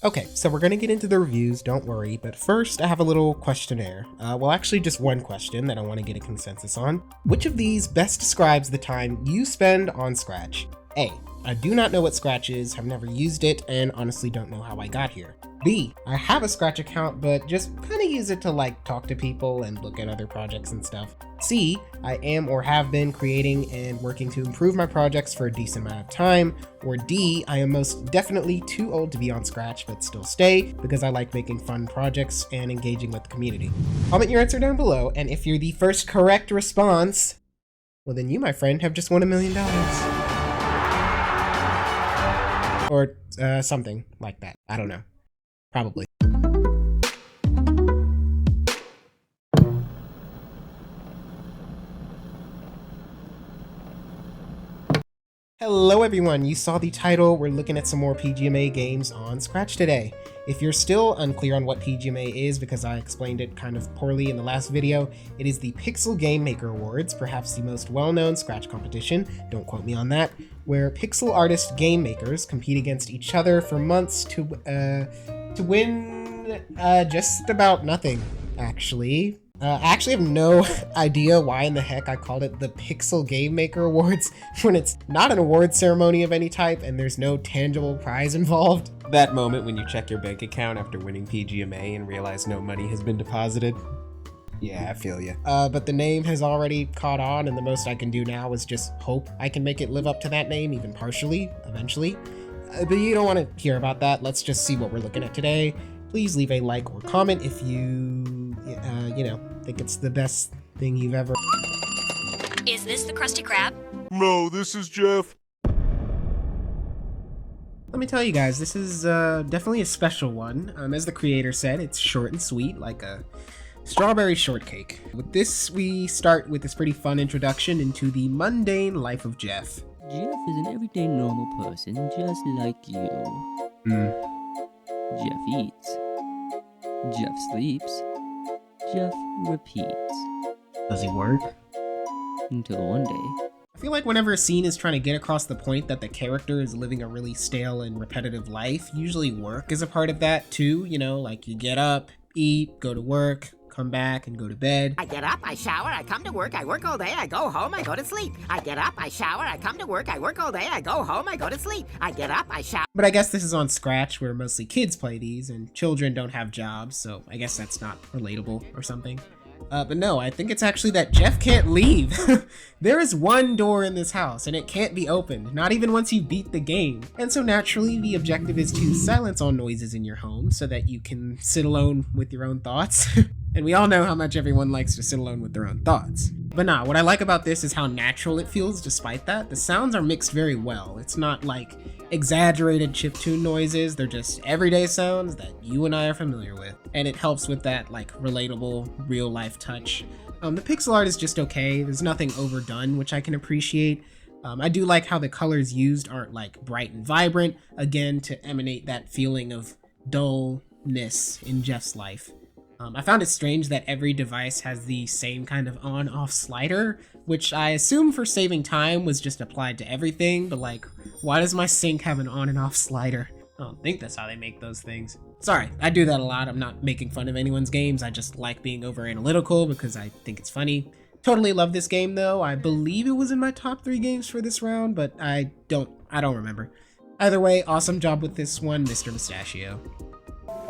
Okay, so we're gonna get into the reviews, don't worry, but first I have a little questionnaire. Well, actually just one question that I want to get a consensus on. Which of these best describes the time you spend on Scratch? A, I do not know what Scratch is, have never used it, and honestly don't know how I got here. B, I have a Scratch account, but just kind of use it to like talk to people and look at other projects and stuff. C, I am or have been creating and working to improve my projects for a decent amount of time. Or D, I am most definitely too old to be on Scratch, but still stay because I like making fun projects and engaging with the community. Comment your answer down below, and if you're the first correct response, well then you, my friend, have just won $1 million. Or something like that. I don't know. Probably. Hello everyone, you saw the title. We're looking at some more PGMA games on Scratch today. If you're still unclear on what PGMA is because I explained it kind of poorly in the last video, it is the Pixel Game Maker Awards, perhaps the most well-known Scratch competition, don't quote me on that, where pixel artist game makers compete against each other for months to win just about nothing, actually. I actually have no idea why in the heck I called it the Pixel Game Maker Awards when it's not an award ceremony of any type and there's no tangible prize involved. That moment when you check your bank account after winning PGMA and realize no money has been deposited. Yeah, I feel ya. But the name has already caught on, and the most I can do now is just hope I can make it live up to that name, even partially, eventually. But you don't want to hear about that. Let's just see what we're looking at today. Please leave a like or comment if you, think it's the best thing you've ever... Is this the Krusty Krab? No, this is Jeff. Let me tell you guys, this is definitely a special one. As the creator said, it's short and sweet, like a strawberry shortcake. With this, we start with this pretty fun introduction into the mundane life of Jeff. Jeff is an everyday normal person, just like you. Jeff eats. Jeff sleeps. Jeff repeats. Does he work? Until one day. I feel like whenever a scene is trying to get across the point that the character is living a really stale and repetitive life, usually work is a part of that too, like you get up, eat, go to work, come back and go to bed. I get up, I shower, I come to work, I work all day, I go home, I go to sleep. I get up, I shower, I come to work, I work all day, I go home, I go to sleep. I get up, I shower. But I guess this is on Scratch where mostly kids play these and children don't have jobs, so I guess that's not relatable or something. But no, I think it's actually that Jeff can't leave. There is one door in this house and it can't be opened, not even once you beat the game. And so naturally, the objective is to silence all noises in your home so that you can sit alone with your own thoughts. And we all know how much everyone likes to sit alone with their own thoughts. But nah, what I like about this is how natural it feels despite that. The sounds are mixed very well. It's not like exaggerated chiptune noises, they're just everyday sounds that you and I are familiar with. And it helps with that like relatable, real life touch. The pixel art is just okay, there's nothing overdone, which I can appreciate. I do like how the colors used aren't like bright and vibrant, again to emanate that feeling of dullness in Jeff's life. I found it strange that every device has the same kind of on-off slider, which I assume for saving time was just applied to everything, but like, why does my sink have an on and off slider? I don't think that's how they make those things. Sorry, I do that a lot. I'm not making fun of anyone's games. I just like being over analytical because I think it's funny. Totally love this game though. I believe it was in my top 3 games for this round, but I don't remember. Either way, awesome job with this one, Mr-Mustachio.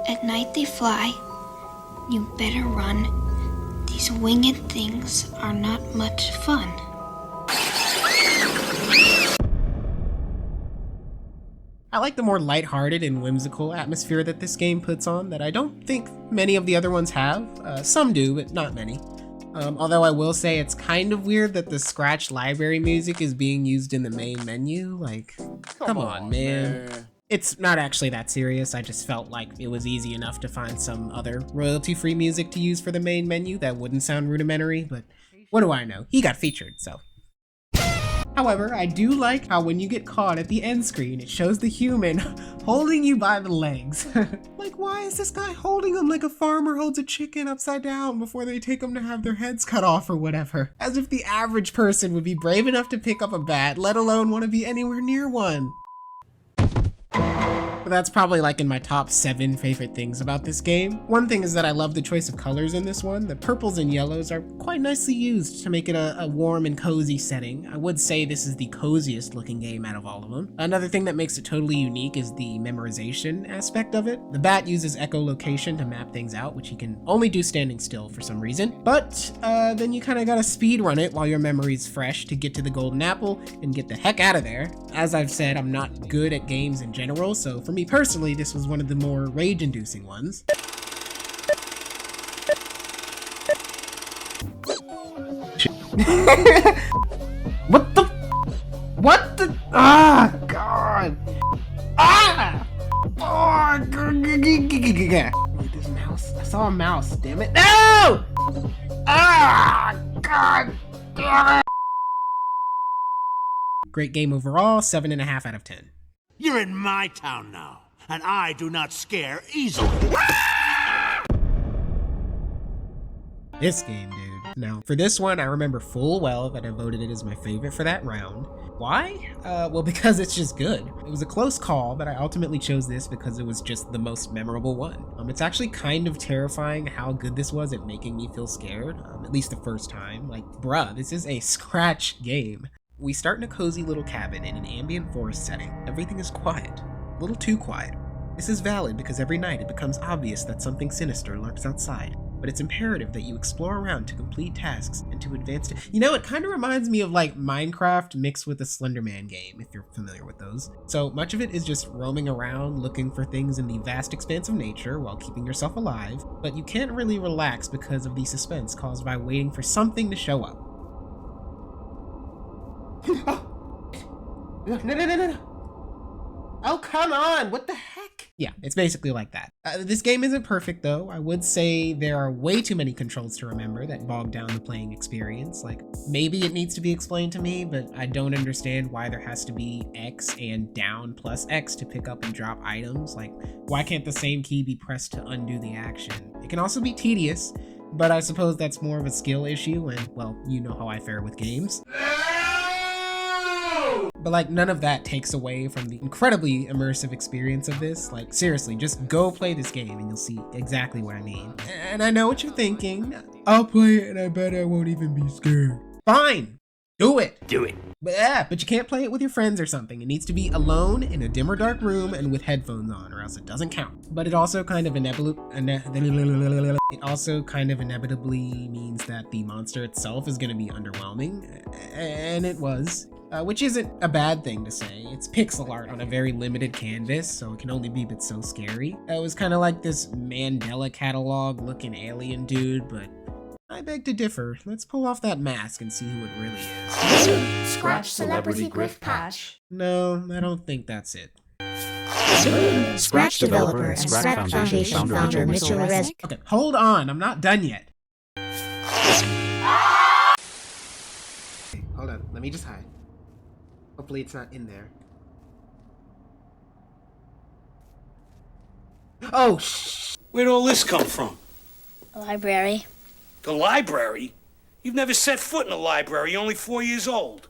At night they fly. You better run. These winged things are not much fun. I like the more lighthearted and whimsical atmosphere that this game puts on that I don't think many of the other ones have. Some do, but not many. Although I will say it's kind of weird that the Scratch library music is being used in the main menu. Like, come on, man. It's not actually that serious, I just felt like it was easy enough to find some other royalty-free music to use for the main menu that wouldn't sound rudimentary, but what do I know? He got featured, so. However, I do like how when you get caught at the end screen, it shows the human holding you by the legs. Like, why is this guy holding him like a farmer holds a chicken upside down before they take them to have their heads cut off or whatever? As if the average person would be brave enough to pick up a bat, let alone want to be anywhere near one. For That's probably like in my top 7 favorite things about this game. One thing is that I love the choice of colors in this one. The purples and yellows are quite nicely used to make it a warm and cozy setting. I would say this is the coziest looking game out of all of them. Another thing that makes it totally unique is the memorization aspect of it. The bat uses echolocation to map things out, which you can only do standing still for some reason. But then you kind of gotta speed run it while your memory's fresh to get to the golden apple and get the heck out of there. As I've said, I'm not good at games in general, so for me personally, this was one of the more rage-inducing ones. What the? Ah, God! Ah! Oh, wait, there's a mouse. I saw a mouse, damn it. No! Ah, God! Damn it! Great game overall, 7.5 out of 10. You're in my town now, and I do not scare easily. This game, dude. Now, for this one, I remember full well that I voted it as my favorite for that round. Why? Well, because it's just good. It was a close call, but I ultimately chose this because it was just the most memorable one. It's actually kind of terrifying how good this was at making me feel scared, at least the first time. Like, bruh, this is a scratch game. We start in a cozy little cabin in an ambient forest setting. Everything is quiet, a little too quiet. This is valid because every night it becomes obvious that something sinister lurks outside, but it's imperative that you explore around to complete tasks and to advance to— You know, it kind of reminds me of like Minecraft mixed with a Slender Man game, if you're familiar with those. So much of it is just roaming around looking for things in the vast expanse of nature while keeping yourself alive, but you can't really relax because of the suspense caused by waiting for something to show up. Oh. No. Oh, come on. What the heck? Yeah, it's basically like that. This game isn't perfect, though. I would say there are way too many controls to remember that bog down the playing experience. Like, maybe it needs to be explained to me, but I don't understand why there has to be X and down plus X to pick up and drop items. Like, why can't the same key be pressed to undo the action? It can also be tedious, but I suppose that's more of a skill issue, and, well, you know how I fare with games. But like, none of that takes away from the incredibly immersive experience of this. Like, seriously, just go play this game and you'll see exactly what I mean. And I know what you're thinking. I'll play it and I bet I won't even be scared. Fine, do it. Do it. But you can't play it with your friends or something. It needs to be alone in a dim or dark room and with headphones on, or else it doesn't count. But it also kind of inevitably means that the monster itself is going to be underwhelming, and it was. Which isn't a bad thing to say. It's pixel art on a very limited canvas, so it can only be but so scary. It was kind of like this Mandela catalog looking alien dude, but I beg to differ. Let's pull off that mask and see who it really is. Scratch Celebrity Griff Patch. No, I don't think that's it. Scratch developer and Scratch Foundation founder Mr. Rez. Okay, hold on, I'm not done yet. Hold on, let me just hide. Hopefully it's not in there. Oh, shh! Where'd all this come from? A library. The library? You've never set foot in a library. You're only 4 years old.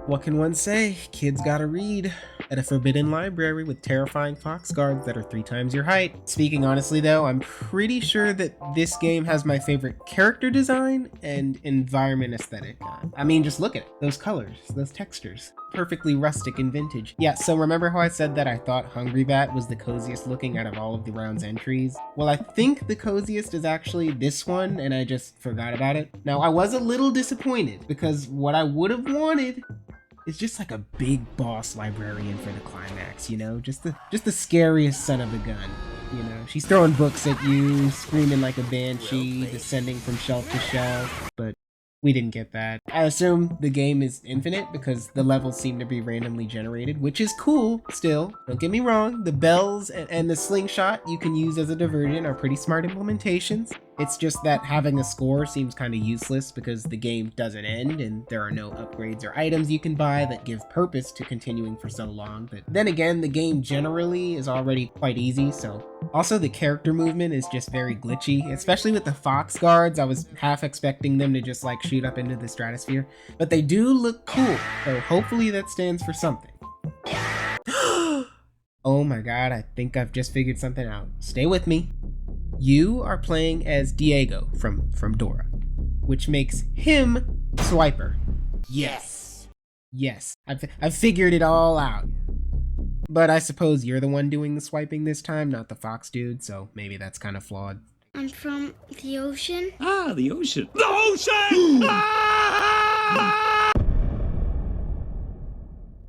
What can one say? Kids gotta read. At a forbidden library with terrifying fox guards that are 3 times your height. Speaking honestly though, I'm pretty sure that this game has my favorite character design and environment aesthetic. I mean, just look at it. Those colors, those textures. Perfectly rustic and vintage. Yeah, so remember how I said that I thought Hungry Bat was the coziest looking out of all of the round's entries? Well, I think the coziest is actually this one, and I just forgot about it. Now, I was a little disappointed because what I would have wanted is just like a big boss librarian for the climax, you know? Just the scariest son of a gun, you know? She's throwing books at you, screaming like a banshee, descending from shelf to shelf, but we didn't get that. I assume the game is infinite because the levels seem to be randomly generated, which is cool still. Don't get me wrong, the bells and the slingshot you can use as a diversion are pretty smart implementations. It's just that having a score seems kind of useless because the game doesn't end and there are no upgrades or items you can buy that give purpose to continuing for so long. But then again, the game generally is already quite easy, so. Also, the character movement is just very glitchy, especially with the fox guards. I was half expecting them to just like shoot up into the stratosphere, but they do look cool, so hopefully that stands for something. Oh my god, I think I've just figured something out. Stay with me. You are playing as Diego from Dora, which makes him Swiper. Yes. Yes, I've figured it all out. But I suppose you're the one doing the swiping this time, not the fox dude, so maybe that's kind of flawed. I'm from the ocean. Ah, the ocean. The ocean!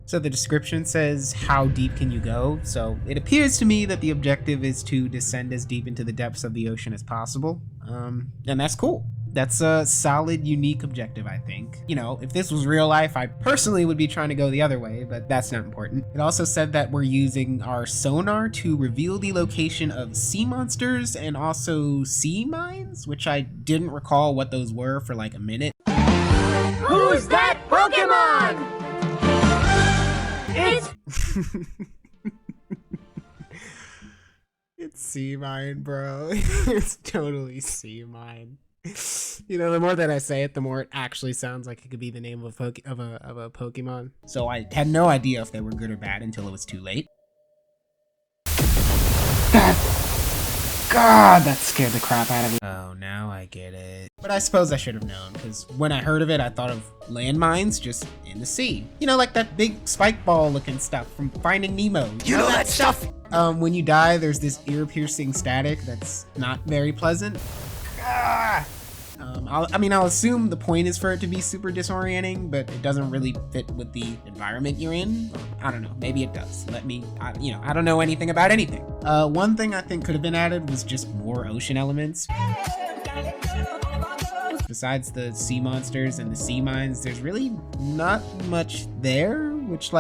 So the description says, how deep can you go? So it appears to me that the objective is to descend as deep into the depths of the ocean as possible. And that's cool. That's a solid, unique objective, I think. You know, if this was real life, I personally would be trying to go the other way, but that's not important. It also said that we're using our sonar to reveal the location of sea monsters and also sea mines, which I didn't recall what those were for like a minute. Who's that Pokemon? It's sea mine, bro. It's totally sea mine. You know, the more that I say it, the more it actually sounds like it could be the name of a Pokemon. So I had no idea if they were good or bad until it was too late. God, that scared the crap out of me. Oh, now I get it. But I suppose I should have known, because when I heard of it, I thought of landmines just in the sea. You know, like that big spike ball looking stuff from Finding Nemo. You know that stuff? When you die, there's this ear-piercing static that's not very pleasant. I'll assume the point is for it to be super disorienting, but it doesn't really fit with the environment you're in. I don't know, maybe it does. I don't know anything about anything. One thing I think could have been added was just more ocean elements. Besides the sea monsters and the sea mines, there's really not much there, which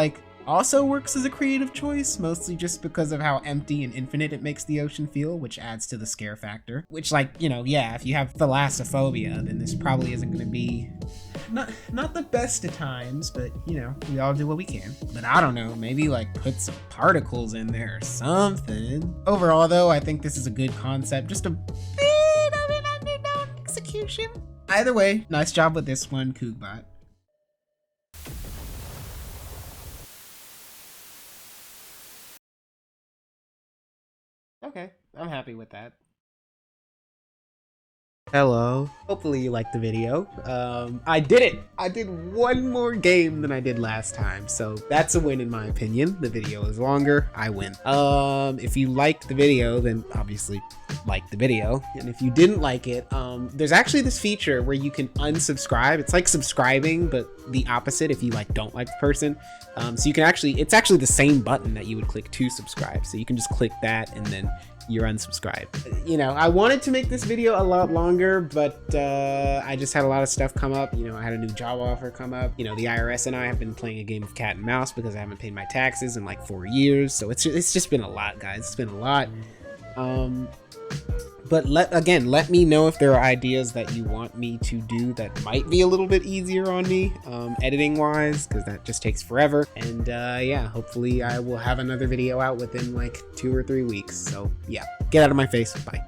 also works as a creative choice, mostly just because of how empty and infinite it makes the ocean feel, which adds to the scare factor. Which, if you have thalassophobia, then this probably isn't going to be not the best of times, but, we all do what we can. But I don't know, maybe, put some particles in there or something. Overall, though, I think this is a good concept, just a bit of an underdone execution. Either way, nice job with this one, Koogbot. Okay, I'm happy with that. Hello. Hopefully you liked the video. I did it! I did one more game than I did last time, so that's a win in my opinion. The video is longer, I win. If you liked the video, then obviously like the video. And if you didn't like it, there's actually this feature where you can unsubscribe. It's like subscribing, but the opposite if you don't like the person. So you can it's actually the same button that you would click to subscribe. So you can just click that and then you're unsubscribed. I wanted to make this video a lot longer, but I just had a lot of stuff come up. I had a new job offer come up. The IRS and I have been playing a game of cat and mouse because I haven't paid my taxes in 4 years. So it's just been a lot, guys. It's been a lot. But let me know if there are ideas that you want me to do that might be a little bit easier on me, editing wise, because that just takes forever. And yeah, hopefully I will have another video out within 2 or 3 weeks. So yeah, get out of my face. Bye.